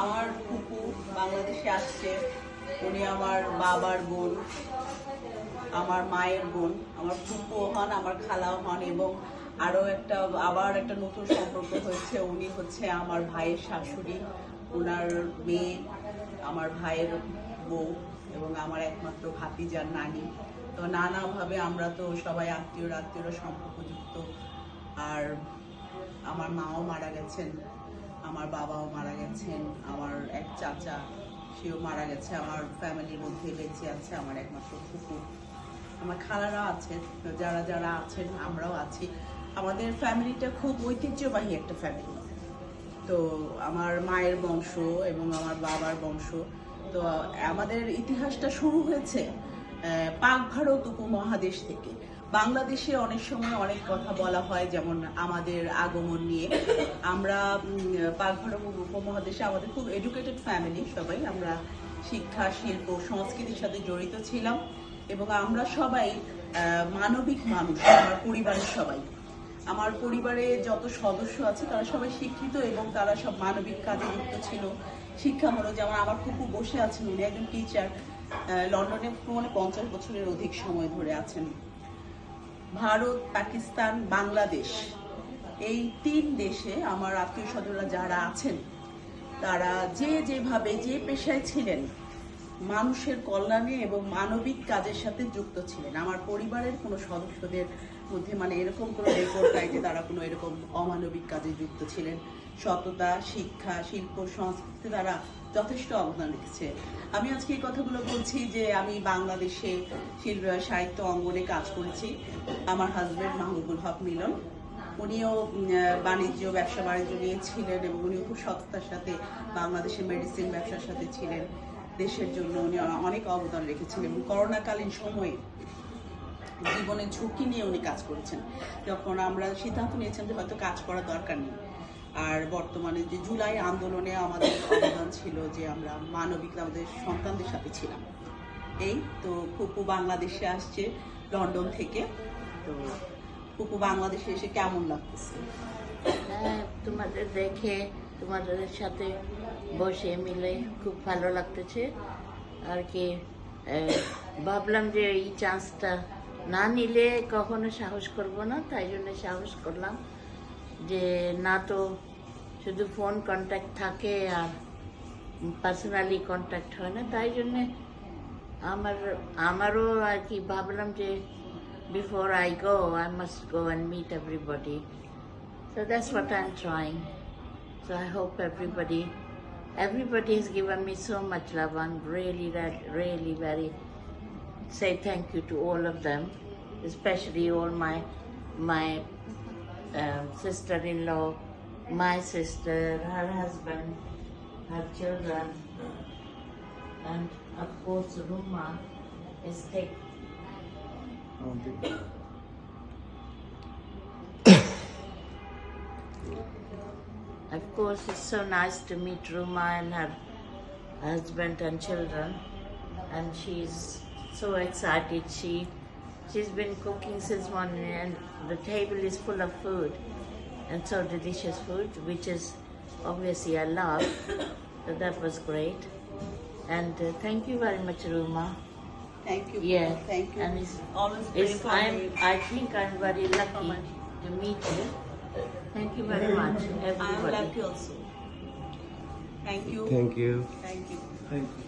আমার ফুপু বাংলাদেশে আসছে। উনি আমার বাবার বোন, আমার মায়ের বোন। আমার ফুপুও হন, আমার খালাও হন, এবং আবার একটা নতুন সম্পর্ক হয়েছে। উনি হচ্ছে আমার ভাইয়ের শাশুড়ি, ওনার মেয়ে, আমার ভাইয়ের বউ এবং আমার একমাত্র ভাতিজার নানি। তো নানাভাবে আমরা তো সবাই আত্মীয়রা সম্পর্কযুক্ত। আর আমার মাও মারা গেছেন, আমার বাবাও মারা গেছেন, আমার এক চাচা সেও মারা গেছে। আমার ফ্যামিলির মধ্যে বেঁচে আছে আমার একমাত্র ফুপু, আমার খালারা আছেন, যারা যারা আছেন আমরাও আছি। আমাদের ফ্যামিলিটা খুব ঐতিহ্যবাহী একটা ফ্যামিলি। তো আমার মায়ের বংশ এবং আমার বাবার বংশ। তো আমাদের ইতিহাসটা শুরু হয়েছে পাক ভারত উপমহাদেশ থেকে। বাংলাদেশে অনেক সময় অনেক কথা বলা হয়, যেমন আমাদের আগমন নিয়ে। আমরা পাক ভারত উপমহাদেশে আমাদের খুব এডুকেটেড ফ্যামিলি, সবাই আমরা শিক্ষা, শিল্প, সংস্কৃতির সাথে জড়িত ছিলাম এবং আমরা সবাই মানবিক মানুষ। আমার পরিবারের সবাই, আমার পরিবারে যত সদস্য আছে তারা সবাই শিক্ষিত এবং তারা সব মানবিক কাজে যুক্ত ছিল, শিক্ষামূলক। যেমন আমার ফুপু বসে আছেন, উনি একজন টিচার, লন্ডনে 50 বছরের অধিক সময় ধরে আছেন। ভারত, পাকিস্তান, বাংলাদেশ, এই 3 দেশে আমার আত্মীয় স্বজনরা যারা আছেন তারা যেভাবে যে পেশায় ছিলেন, মানুষের কল্যাণে এবং মানবিক কাজের সাথে যুক্ত ছিলেন। আমার পরিবারের কোনো সদস্যদের মধ্যে এরকম কোনো রেকর্ড নাই যে তারা কোনো এরকম অমানবিক কাজে যুক্ত ছিলেন। সততা, শিক্ষা, শিল্প, সংস্কৃতি তারা যথেষ্ট অবদান রেখেছে। আমি আজকে এই কথাগুলো বলছি যে আমি বাংলাদেশে সাহিত্য অঙ্গনে কাজ করেছি। আমার হাজবেন্ড মাহবুবুল হক মিলন, উনিও ব্যবসা বাণিজ্য নিয়ে ছিলেন এবং উনিও খুব সততার সাথে বাংলাদেশের মেডিসিন ব্যবসার সাথে ছিলেন। দেশের জন্য উনি অনেক অবদান রেখেছিলেন এবং করোনাকালীন সময়ে জীবনের ঝুঁকি নিয়ে উনি কাজ করেছেন, যখন আমরা সিদ্ধান্ত নিয়েছেন যে হয়তো কাজ করার দরকার নেই। আর বর্তমানে যে জুলাই আন্দোলনে আমাদের অবদান ছিল যে আমরা মানবিক আমাদের সন্তানদের সাথে ছিলাম। এই তো ফুপু বাংলাদেশে আসছে লন্ডন থেকে। তো ফুপু বাংলাদেশে এসে কেমন লাগতেছে? তোমাদের দেখে, তোমাদের সাথে বসে মিলে খুব ভালো লাগতেছে আর কি। ভাবলাম যে এই চান্সটা না নিলে কখনো সাহস করব না, তাই জন্য সাহস করলাম। যে না তো শুধু ফোন কন্ট্যাক্ট থাকে আর পার্সোনালি কন্ট্যাক্ট হয় না, তাই জন্যে আমারও আর কি ভাবলাম যে before I go, I must go and meet everybody. So that's what I'm trying. So I hope everybody has given me so much love. I'm really very say thank you to all of them, especially all my sister-in-law, my sister, her husband, her children, and of course Ruma is taking. Of course, it's so nice to meet Ruma and her husband and children, and she's so excited. She's been cooking since morning, and the table is full of food, and so delicious food, which is obviously I love. So that was great, and thank you very much, Ruma. Thank you. Yeah, thank you. And it's always very fun. I think I'm very lucky to meet you. Thank you very much, everybody. I'm lucky also. Thank you. Thank you. Thank you. Thank you.